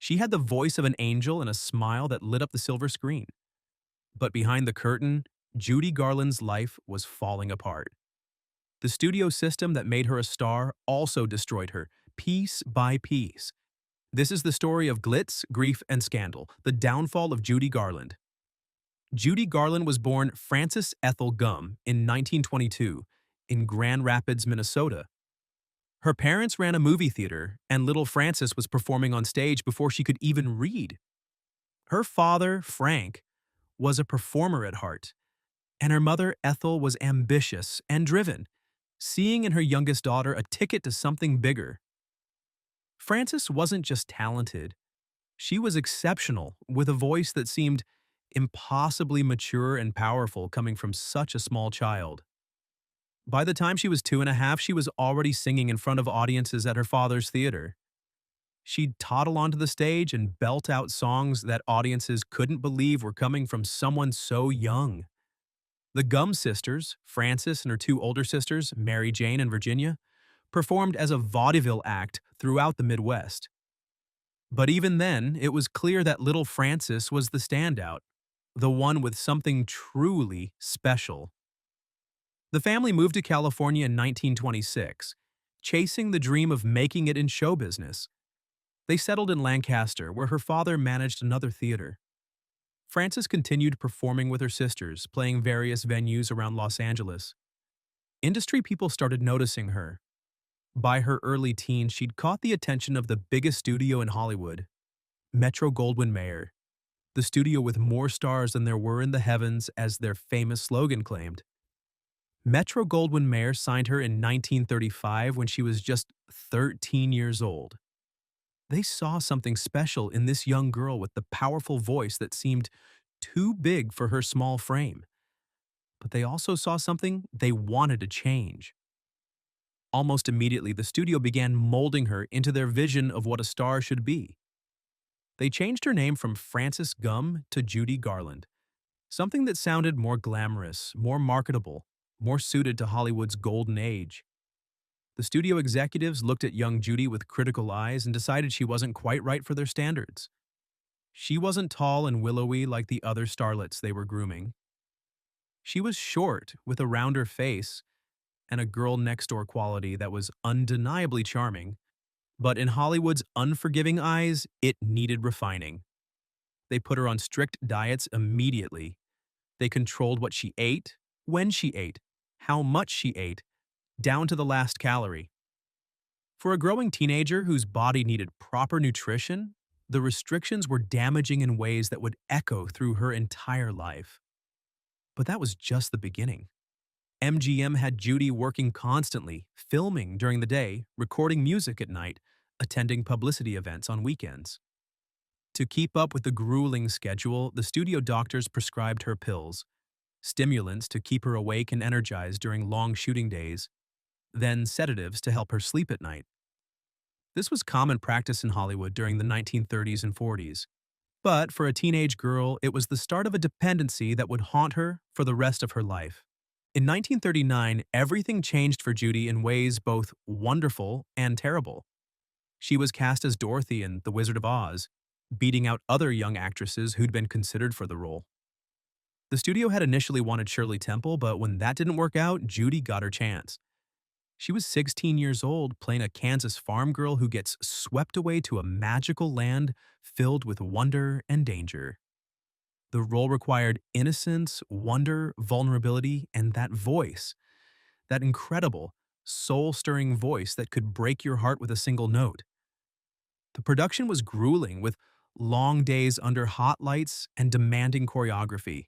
She had the voice of an angel and a smile that lit up the silver screen. But behind the curtain, Judy Garland's life was falling apart. The studio system that made her a star also destroyed her, piece by piece. This is the story of Glitz, Grief, and Scandal, the downfall of Judy Garland. Judy Garland was born Frances Ethel Gumm in 1922 in Grand Rapids, Minnesota. Her parents ran a movie theater, and little Frances was performing on stage before she could even read. Her father, Frank, was a performer at heart, and her mother, Ethel, was ambitious and driven, seeing in her youngest daughter a ticket to something bigger. Frances wasn't just talented, she was exceptional, with a voice that seemed impossibly mature and powerful coming from such a small child. By the time she was 2.5, she was already singing in front of audiences at her father's theater. She'd toddle onto the stage and belt out songs that audiences couldn't believe were coming from someone so young. The Gum sisters, Frances and her two older sisters, Mary Jane and Virginia, performed as a vaudeville act throughout the Midwest. But even then, it was clear that little Frances was the standout, the one with something truly special. The family moved to California in 1926, chasing the dream of making it in show business. They settled in Lancaster, where her father managed another theater. Frances continued performing with her sisters, playing various venues around Los Angeles. Industry people started noticing her. By her early teens, she'd caught the attention of the biggest studio in Hollywood, Metro-Goldwyn-Mayer, the studio with more stars than there were in the heavens, as their famous slogan claimed. Metro-Goldwyn-Mayer signed her in 1935 when she was just 13 years old. They saw something special in this young girl with the powerful voice that seemed too big for her small frame. But they also saw something they wanted to change. Almost immediately, the studio began molding her into their vision of what a star should be. They changed her name from Frances Gumm to Judy Garland, something that sounded more glamorous, more marketable, more suited to Hollywood's golden age. The studio executives looked at young Judy with critical eyes and decided she wasn't quite right for their standards. She wasn't tall and willowy like the other starlets they were grooming. She was short, with a rounder face, and a girl-next-door quality that was undeniably charming, but in Hollywood's unforgiving eyes, it needed refining. They put her on strict diets immediately. They controlled what she ate, when she ate, how much she ate, down to the last calorie. For a growing teenager whose body needed proper nutrition, the restrictions were damaging in ways that would echo through her entire life. But that was just the beginning. MGM had Judy working constantly, filming during the day, recording music at night, attending publicity events on weekends. To keep up with the grueling schedule, the studio doctors prescribed her pills, stimulants to keep her awake and energized during long shooting days, then sedatives to help her sleep at night. This was common practice in Hollywood during the 1930s and 40s. But for a teenage girl, it was the start of a dependency that would haunt her for the rest of her life. In 1939, everything changed for Judy in ways both wonderful and terrible. She was cast as Dorothy in The Wizard of Oz, beating out other young actresses who'd been considered for the role. The studio had initially wanted Shirley Temple, but when that didn't work out, Judy got her chance. She was 16 years old, playing a Kansas farm girl who gets swept away to a magical land filled with wonder and danger. The role required innocence, wonder, vulnerability, and that voice. That incredible, soul-stirring voice that could break your heart with a single note. The production was grueling, with long days under hot lights and demanding choreography.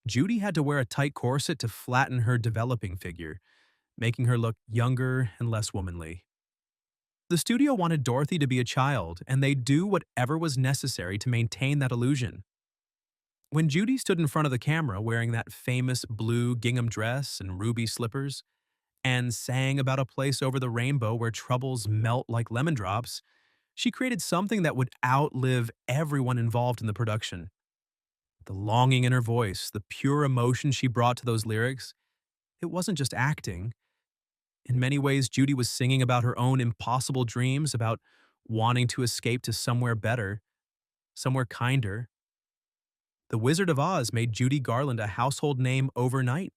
Judy had to wear a tight corset to flatten her developing figure, making her look younger and less womanly. The studio wanted Dorothy to be a child, and they'd do whatever was necessary to maintain that illusion. When Judy stood in front of the camera wearing that famous blue gingham dress and ruby slippers, and sang about a place over the rainbow where troubles melt like lemon drops, she created something that would outlive everyone involved in the production. The longing in her voice, the pure emotion she brought to those lyrics, it wasn't just acting. In many ways, Judy was singing about her own impossible dreams, about wanting to escape to somewhere better, somewhere kinder. The Wizard of Oz made Judy Garland a household name overnight.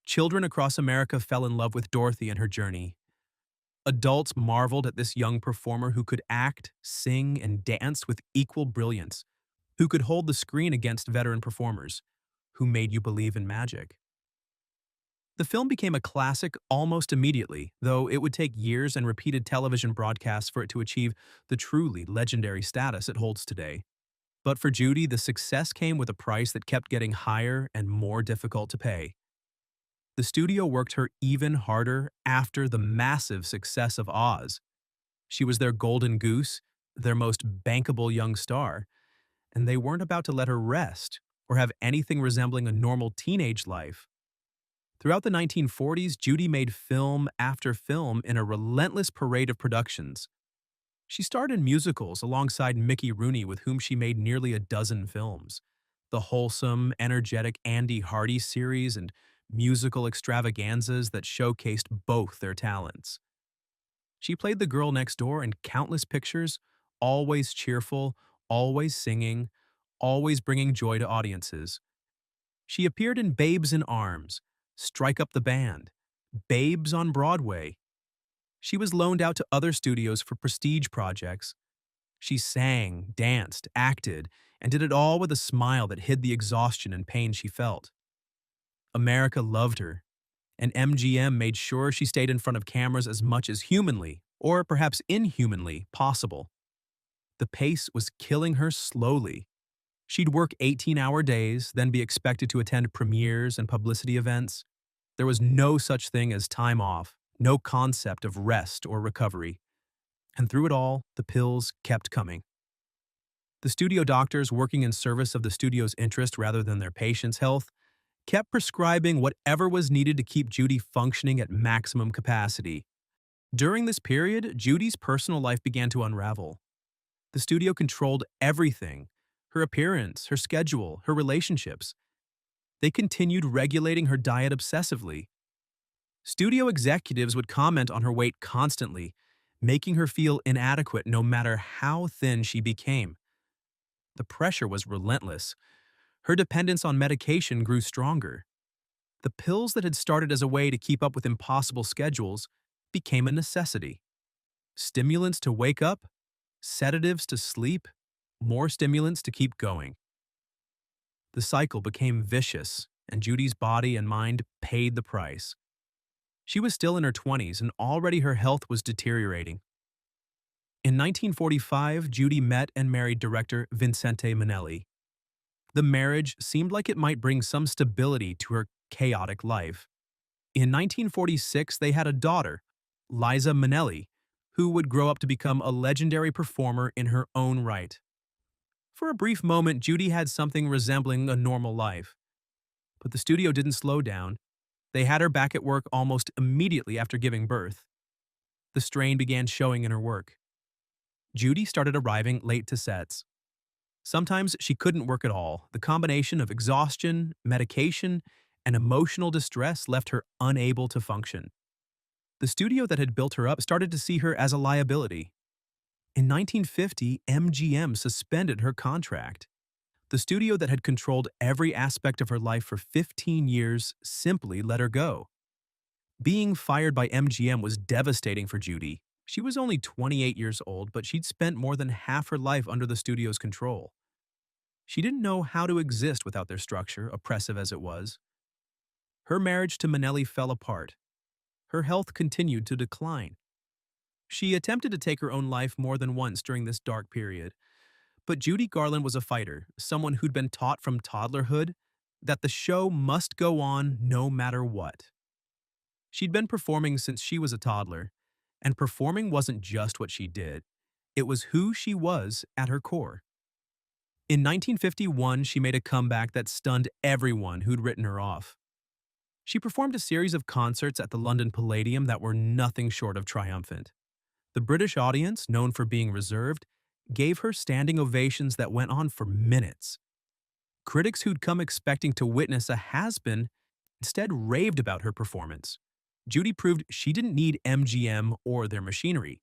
Children across America fell in love with Dorothy and her journey. Adults marveled at this young performer who could act, sing, and dance with equal brilliance, who could hold the screen against veteran performers, who made you believe in magic. The film became a classic almost immediately, though it would take years and repeated television broadcasts for it to achieve the truly legendary status it holds today. But for Judy, the success came with a price that kept getting higher and more difficult to pay. The studio worked her even harder after the massive success of Oz. She was their golden goose, their most bankable young star, and they weren't about to let her rest or have anything resembling a normal teenage life. Throughout the 1940s, Judy made film after film in a relentless parade of productions. She starred in musicals alongside Mickey Rooney, with whom she made nearly a dozen films. The wholesome, energetic Andy Hardy series and musical extravaganzas that showcased both their talents. She played the girl next door in countless pictures, always cheerful, always singing, always bringing joy to audiences. She appeared in Babes in Arms, Strike Up the Band, Babes on Broadway. She was loaned out to other studios for prestige projects. She sang, danced, acted, and did it all with a smile that hid the exhaustion and pain she felt. America loved her, and MGM made sure she stayed in front of cameras as much as humanly, or perhaps inhumanly, possible. The pace was killing her slowly. She'd work 18-hour days, then be expected to attend premieres and publicity events. There was no such thing as time off, no concept of rest or recovery. And through it all, the pills kept coming. The studio doctors, working in service of the studio's interest rather than their patients' health, kept prescribing whatever was needed to keep Judy functioning at maximum capacity. During this period, Judy's personal life began to unravel. The studio controlled everything: her appearance, her schedule, her relationships. They continued regulating her diet obsessively. Studio executives would comment on her weight constantly, making her feel inadequate no matter how thin she became. The pressure was relentless. Her dependence on medication grew stronger. The pills that had started as a way to keep up with impossible schedules became a necessity. Stimulants to wake up, sedatives to sleep, more stimulants to keep going. The cycle became vicious, and Judy's body and mind paid the price. She was still in her 20s, and already her health was deteriorating. In 1945, Judy met and married director Vincente Minnelli. The marriage seemed like it might bring some stability to her chaotic life. In 1946, they had a daughter, Liza Minnelli, who would grow up to become a legendary performer in her own right. For a brief moment, Judy had something resembling a normal life. But the studio didn't slow down. They had her back at work almost immediately after giving birth. The strain began showing in her work. Judy started arriving late to sets. Sometimes she couldn't work at all. The combination of exhaustion, medication, and emotional distress left her unable to function. The studio that had built her up started to see her as a liability. In 1950, MGM suspended her contract. The studio that had controlled every aspect of her life for 15 years simply let her go. Being fired by MGM was devastating for Judy. She was only 28 years old, but she'd spent more than half her life under the studio's control. She didn't know how to exist without their structure, oppressive as it was. Her marriage to Minnelli fell apart. Her health continued to decline. She attempted to take her own life more than once during this dark period. But Judy Garland was a fighter, someone who'd been taught from toddlerhood that the show must go on no matter what. She'd been performing since she was a toddler, and performing wasn't just what she did. It was who she was at her core. In 1951, she made a comeback that stunned everyone who'd written her off. She performed a series of concerts at the London Palladium that were nothing short of triumphant. The British audience, known for being reserved, gave her standing ovations that went on for minutes. Critics who'd come expecting to witness a has-been instead raved about her performance. Judy proved she didn't need MGM or their machinery.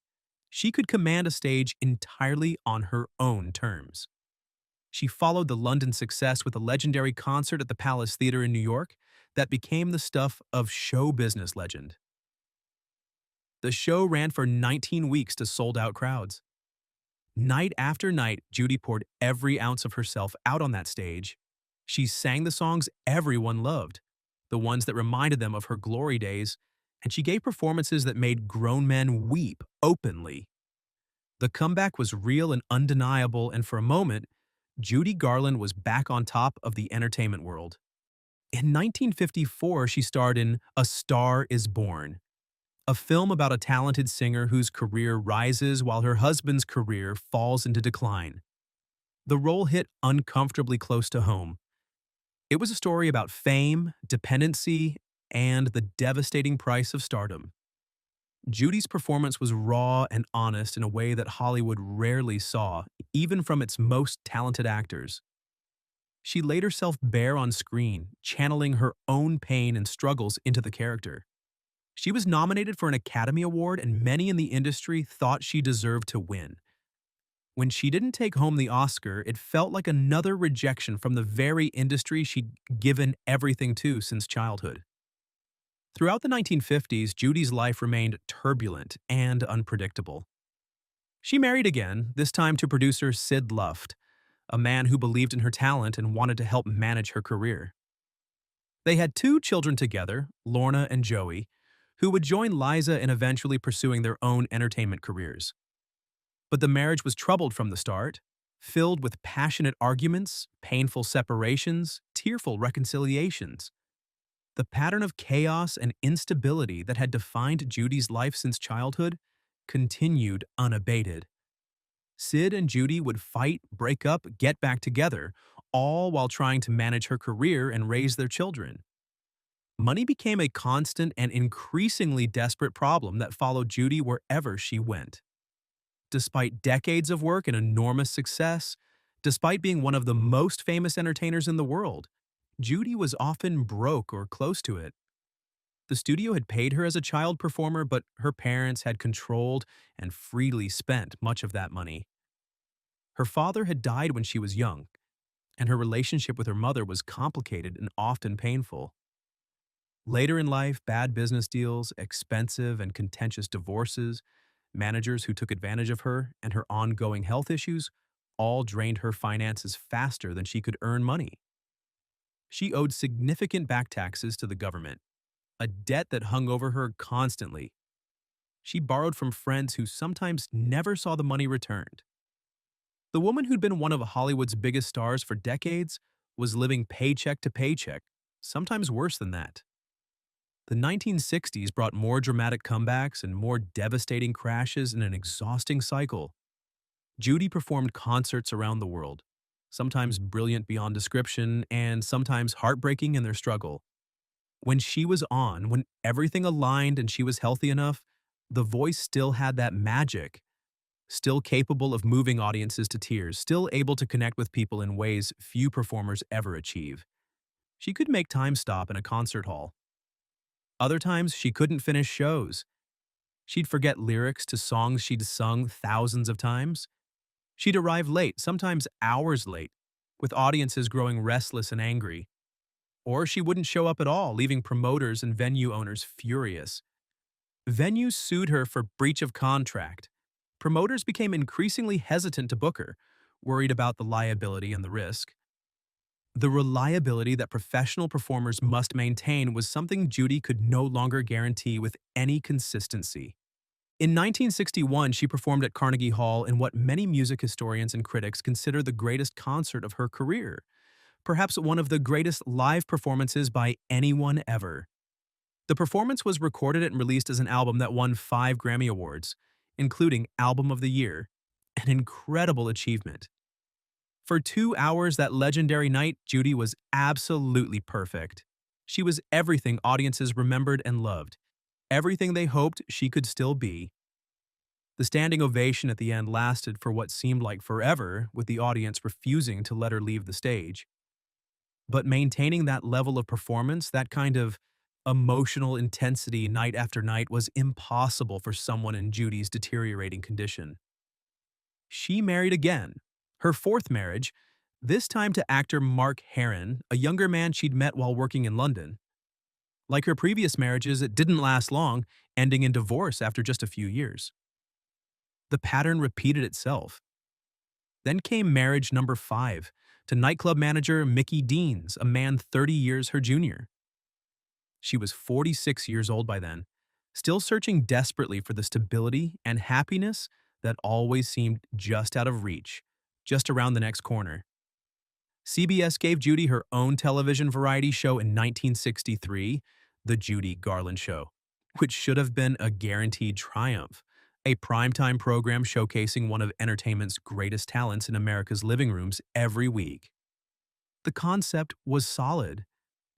She could command a stage entirely on her own terms. She followed the London success with a legendary concert at the Palace Theatre in New York that became the stuff of show business legend. The show ran for 19 weeks to sold-out crowds. Night after night, Judy poured every ounce of herself out on that stage. She sang the songs everyone loved, the ones that reminded them of her glory days, and she gave performances that made grown men weep openly. The comeback was real and undeniable, and for a moment, Judy Garland was back on top of the entertainment world. In 1954, she starred in A Star is Born, a film about a talented singer whose career rises while her husband's career falls into decline. The role hit uncomfortably close to home. It was a story about fame, dependency, and the devastating price of stardom. Judy's performance was raw and honest in a way that Hollywood rarely saw, even from its most talented actors. She laid herself bare on screen, channeling her own pain and struggles into the character. She was nominated for an Academy Award, and many in the industry thought she deserved to win. When she didn't take home the Oscar, it felt like another rejection from the very industry she'd given everything to since childhood. Throughout the 1950s, Judy's life remained turbulent and unpredictable. She married again, this time to producer Sid Luft, a man who believed in her talent and wanted to help manage her career. They had 2 children together, Lorna and Joey, who would join Liza in eventually pursuing their own entertainment careers. But the marriage was troubled from the start, filled with passionate arguments, painful separations, tearful reconciliations. The pattern of chaos and instability that had defined Judy's life since childhood continued unabated. Sid and Judy would fight, break up, get back together, all while trying to manage her career and raise their children. Money became a constant and increasingly desperate problem that followed Judy wherever she went. Despite decades of work and enormous success, despite being one of the most famous entertainers in the world, Judy was often broke or close to it. The studio had paid her as a child performer, but her parents had controlled and freely spent much of that money. Her father had died when she was young, and her relationship with her mother was complicated and often painful. Later in life, bad business deals, expensive and contentious divorces, managers who took advantage of her, and her ongoing health issues all drained her finances faster than she could earn money. She owed significant back taxes to the government, a debt that hung over her constantly. She borrowed from friends who sometimes never saw the money returned. The woman who'd been one of Hollywood's biggest stars for decades was living paycheck to paycheck, sometimes worse than that. The 1960s brought more dramatic comebacks and more devastating crashes in an exhausting cycle. Judy performed concerts around the world, sometimes brilliant beyond description and sometimes heartbreaking in their struggle. When she was on, when everything aligned and she was healthy enough, the voice still had that magic, still capable of moving audiences to tears, still able to connect with people in ways few performers ever achieve. She could make time stop in a concert hall. Other times, she couldn't finish shows. She'd forget lyrics to songs she'd sung thousands of times. She'd arrive late, sometimes hours late, with audiences growing restless and angry. Or she wouldn't show up at all, leaving promoters and venue owners furious. Venues sued her for breach of contract. Promoters became increasingly hesitant to book her, worried about the liability and the risk. The reliability that professional performers must maintain was something Judy could no longer guarantee with any consistency. In 1961, she performed at Carnegie Hall in what many music historians and critics consider the greatest concert of her career, perhaps one of the greatest live performances by anyone ever. The performance was recorded and released as an album that won 5 Grammy Awards, including Album of the Year, an incredible achievement. For 2 hours that legendary night, Judy was absolutely perfect. She was everything audiences remembered and loved, everything they hoped she could still be. The standing ovation at the end lasted for what seemed like forever, with the audience refusing to let her leave the stage. But maintaining that level of performance, that kind of Emotional intensity night after night was impossible for someone in Judy's deteriorating condition. She married again, her fourth marriage, this time to actor Mark Herron, a younger man she'd met while working in London. Like her previous marriages, it didn't last long, ending in divorce after just a few years. The pattern repeated itself. Then came marriage number 5 to nightclub manager Mickey Deans, a man 30 years her junior. She was 46 years old by then, still searching desperately for the stability and happiness that always seemed just out of reach, just around the next corner. CBS gave Judy her own television variety show in 1963, The Judy Garland Show, which should have been a guaranteed triumph, a primetime program showcasing one of entertainment's greatest talents in America's living rooms every week. The concept was solid.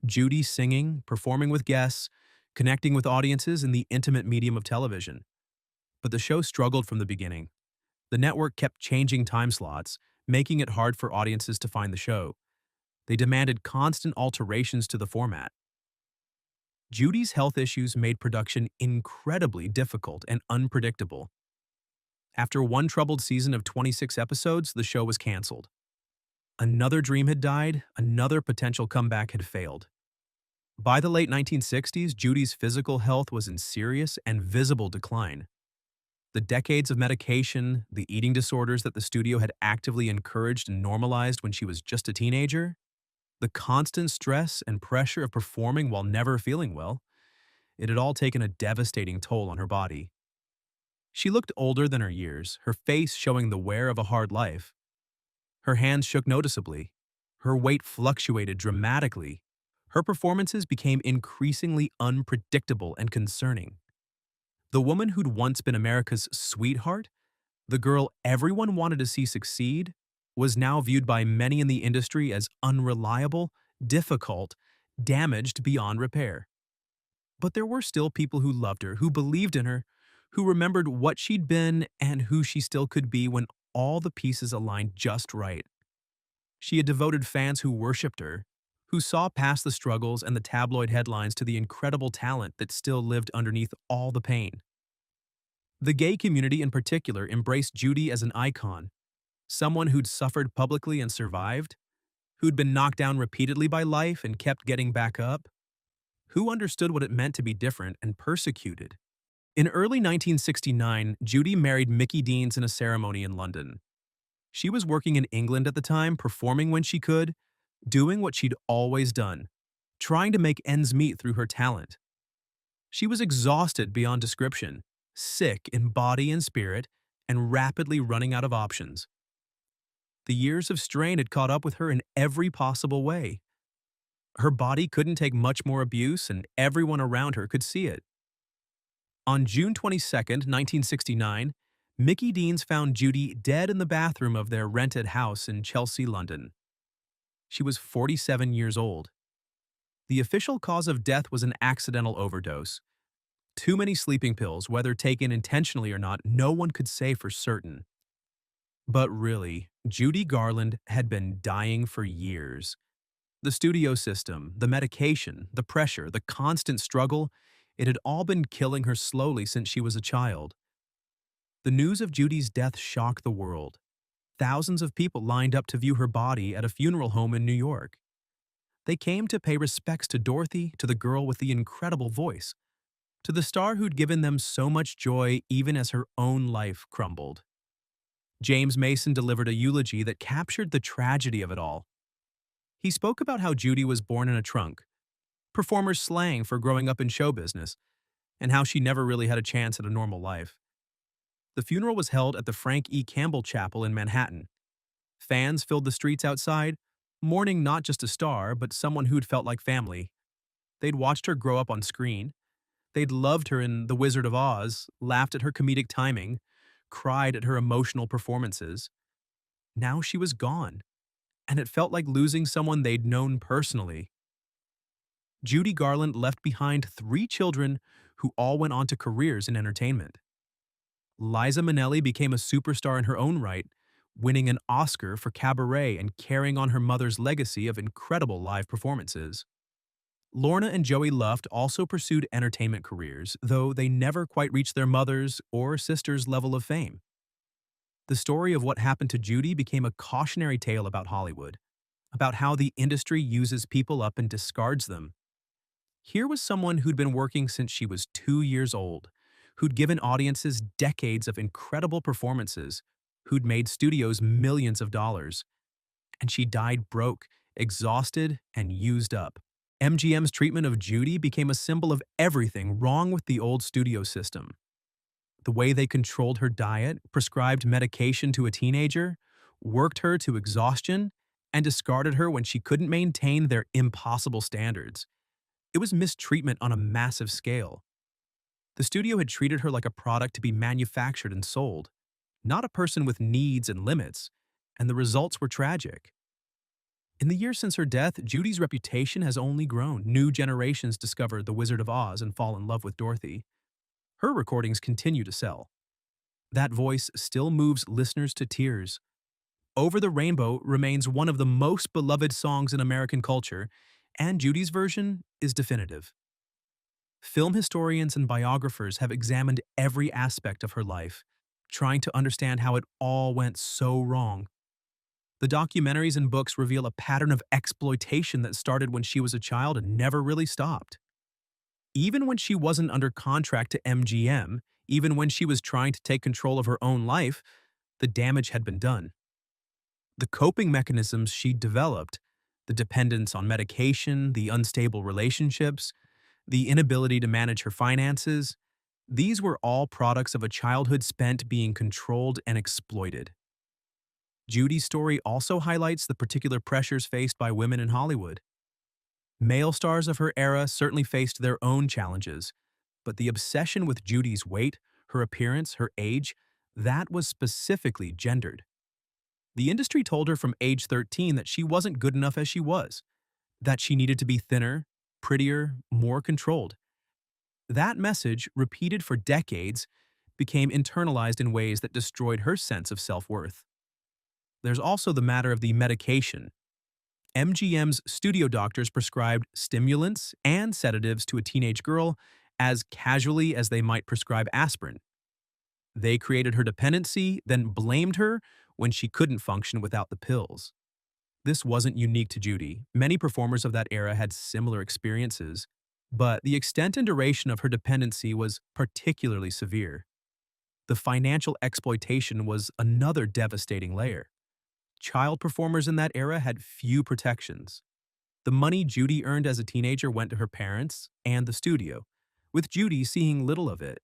Judy singing, performing with guests, connecting with audiences in the intimate medium of television. But the show struggled from the beginning. The network kept changing time slots, making it hard for audiences to find the show. They demanded constant alterations to the format. Judy's health issues made production incredibly difficult and unpredictable. After one troubled season of 26 episodes, the show was canceled. Another dream had died, another potential comeback had failed. By the late 1960s, Judy's physical health was in serious and visible decline. The decades of medication, the eating disorders that the studio had actively encouraged and normalized when she was just a teenager, the constant stress and pressure of performing while never feeling well, it had all taken a devastating toll on her body. She looked older than her years, her face showing the wear of a hard life. Her hands shook noticeably. Her weight fluctuated dramatically. Her performances became increasingly unpredictable and concerning. The woman who'd once been America's sweetheart, the girl everyone wanted to see succeed, was now viewed by many in the industry as unreliable, difficult, damaged beyond repair. But there were still people who loved her, who believed in her, who remembered what she'd been and who she still could be when all the pieces aligned just right. She had devoted fans who worshipped her, who saw past the struggles and the tabloid headlines to the incredible talent that still lived underneath all the pain. The gay community in particular embraced Judy as an icon, someone who'd suffered publicly and survived, who'd been knocked down repeatedly by life and kept getting back up, who understood what it meant to be different and persecuted. In early 1969, Judy married Mickey Deans in a ceremony in London. She was working in England at the time, performing when she could, doing what she'd always done, trying to make ends meet through her talent. She was exhausted beyond description, sick in body and spirit, and rapidly running out of options. The years of strain had caught up with her in every possible way. Her body couldn't take much more abuse, and everyone around her could see it. On June 22, 1969, Mickey Deans found Judy dead in the bathroom of their rented house in Chelsea, London. She was 47 years old. The official cause of death was an accidental overdose. Too many sleeping pills, whether taken intentionally or not, no one could say for certain. But really, Judy Garland had been dying for years. The studio system, the medication, the pressure, the constant struggle, it had all been killing her slowly since she was a child. The news of Judy's death shocked the world. Thousands of people lined up to view her body at a funeral home in New York. They came to pay respects to Dorothy, to the girl with the incredible voice, to the star who'd given them so much joy even as her own life crumbled. James Mason delivered a eulogy that captured the tragedy of it all. He spoke about how Judy was born in a trunk, performer's slang for growing up in show business, and how she never really had a chance at a normal life. The funeral was held at the Frank E. Campbell Chapel in Manhattan. Fans filled the streets outside, mourning not just a star, but someone who'd felt like family. They'd watched her grow up on screen. They'd loved her in The Wizard of Oz, laughed at her comedic timing, cried at her emotional performances. Now she was gone, and it felt like losing someone they'd known personally. Judy Garland left behind 3 children who all went on to careers in entertainment. Liza Minnelli became a superstar in her own right, winning an Oscar for Cabaret and carrying on her mother's legacy of incredible live performances. Lorna and Joey Luft also pursued entertainment careers, though they never quite reached their mother's or sister's level of fame. The story of what happened to Judy became a cautionary tale about Hollywood, about how the industry uses people up and discards them. Here was someone who'd been working since she was 2 years old, who'd given audiences decades of incredible performances, who'd made studios millions of dollars, and she died broke, exhausted, and used up. MGM's treatment of Judy became a symbol of everything wrong with the old studio system. The way they controlled her diet, prescribed medication to a teenager, worked her to exhaustion, and discarded her when she couldn't maintain their impossible standards. It was mistreatment on a massive scale. The studio had treated her like a product to be manufactured and sold, not a person with needs and limits, and the results were tragic. In the years since her death, Judy's reputation has only grown. New generations discover The Wizard of Oz and fall in love with Dorothy. Her recordings continue to sell. That voice still moves listeners to tears. Over the Rainbow remains one of the most beloved songs in American culture, and Judy's version is definitive. Film historians and biographers have examined every aspect of her life, trying to understand how it all went so wrong. The documentaries and books reveal a pattern of exploitation that started when she was a child and never really stopped. Even when she wasn't under contract to MGM, even when she was trying to take control of her own life, the damage had been done. The coping mechanisms she developed, the dependence on medication, the unstable relationships, the inability to manage her finances, these were all products of a childhood spent being controlled and exploited. Judy's story also highlights the particular pressures faced by women in Hollywood. Male stars of her era certainly faced their own challenges, but the obsession with Judy's weight, her appearance, her age, that was specifically gendered. The industry told her from age 13 that she wasn't good enough as she was, that she needed to be thinner, prettier, more controlled. That message, repeated for decades, became internalized in ways that destroyed her sense of self-worth. There's also the matter of the medication. MGM's studio doctors prescribed stimulants and sedatives to a teenage girl as casually as they might prescribe aspirin. They created her dependency, then blamed her when she couldn't function without the pills. This wasn't unique to Judy. Many performers of that era had similar experiences, but the extent and duration of her dependency was particularly severe. The financial exploitation was another devastating layer. Child performers in that era had few protections. The money Judy earned as a teenager went to her parents and the studio, with Judy seeing little of it.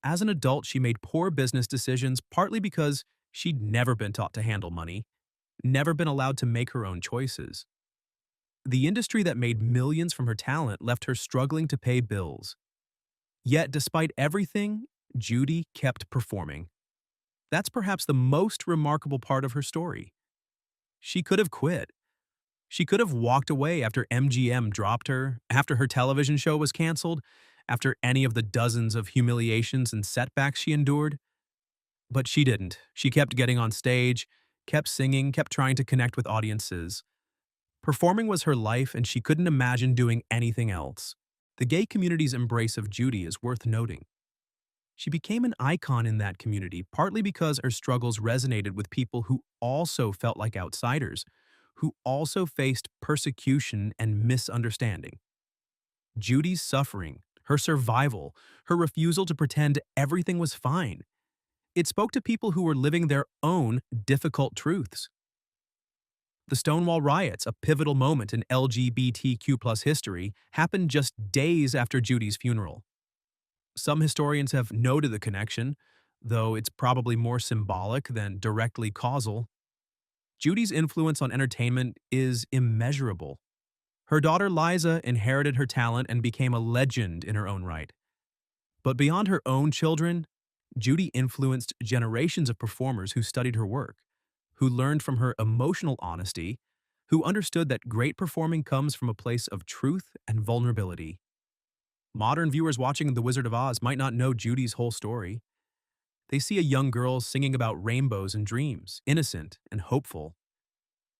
As an adult, she made poor business decisions partly because she'd never been taught to handle money, never been allowed to make her own choices. The industry that made millions from her talent left her struggling to pay bills. Yet, despite everything, Judy kept performing. That's perhaps the most remarkable part of her story. She could have quit. She could have walked away after MGM dropped her, after her television show was canceled, after any of the dozens of humiliations and setbacks she endured. But she didn't. She kept getting on stage, kept singing, kept trying to connect with audiences. Performing was her life, and she couldn't imagine doing anything else. The gay community's embrace of Judy is worth noting. She became an icon in that community, partly because her struggles resonated with people who also felt like outsiders, who also faced persecution and misunderstanding. Judy's suffering, her survival, her refusal to pretend everything was fine, it spoke to people who were living their own difficult truths. The Stonewall riots, a pivotal moment in LGBTQ+ history, happened just days after Judy's funeral. Some historians have noted the connection, though it's probably more symbolic than directly causal. Judy's influence on entertainment is immeasurable. Her daughter Liza inherited her talent and became a legend in her own right. But beyond her own children, Judy influenced generations of performers who studied her work, who learned from her emotional honesty, who understood that great performing comes from a place of truth and vulnerability. Modern viewers watching The Wizard of Oz might not know Judy's whole story. They see a young girl singing about rainbows and dreams, innocent and hopeful.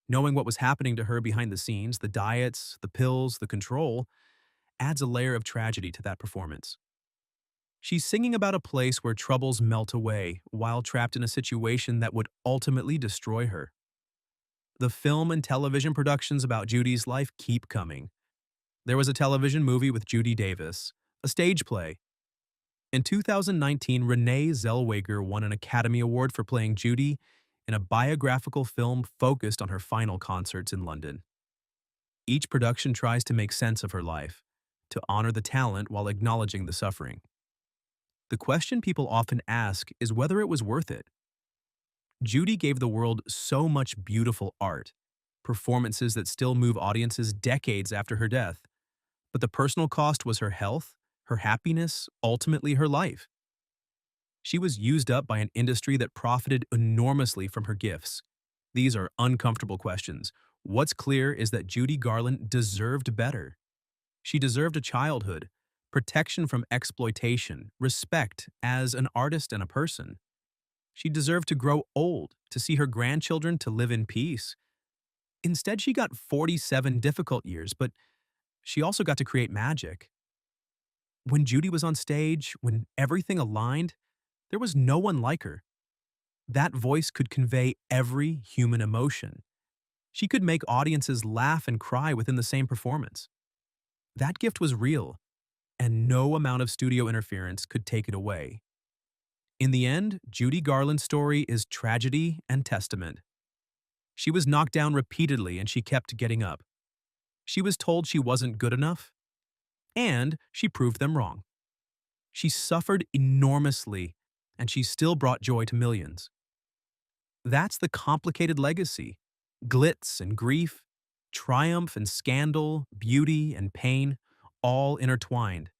Knowing what was happening to her behind the scenes, the diets, the pills, the control, adds a layer of tragedy to that performance. She's singing about a place where troubles melt away while trapped in a situation that would ultimately destroy her. The film and television productions about Judy's life keep coming. There was a television movie with Judy Davis, a stage play. In 2019, Renee Zellweger won an Academy Award for playing Judy in a biographical film focused on her final concerts in London. Each production tries to make sense of her life, to honor the talent while acknowledging the suffering. The question people often ask is whether it was worth it. Judy gave the world so much beautiful art, performances that still move audiences decades after her death. But the personal cost was her health, her happiness, ultimately her life. She was used up by an industry that profited enormously from her gifts. These are uncomfortable questions. What's clear is that Judy Garland deserved better. She deserved a childhood, protection from exploitation, respect as an artist and a person. She deserved to grow old, to see her grandchildren to live in peace. Instead, she got 47 difficult years, but she also got to create magic. When Judy was on stage, when everything aligned, there was no one like her. That voice could convey every human emotion. She could make audiences laugh and cry within the same performance. That gift was real, and no amount of studio interference could take it away. In the end, Judy Garland's story is tragedy and testament. She was knocked down repeatedly and she kept getting up. She was told she wasn't good enough, and she proved them wrong. She suffered enormously, and she still brought joy to millions. That's the complicated legacy. Glitz and grief, triumph and scandal, beauty and pain, all intertwined.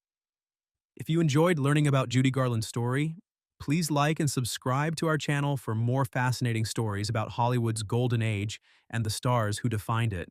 If you enjoyed learning about Judy Garland's story, please like and subscribe to our channel for more fascinating stories about Hollywood's golden age and the stars who defined it.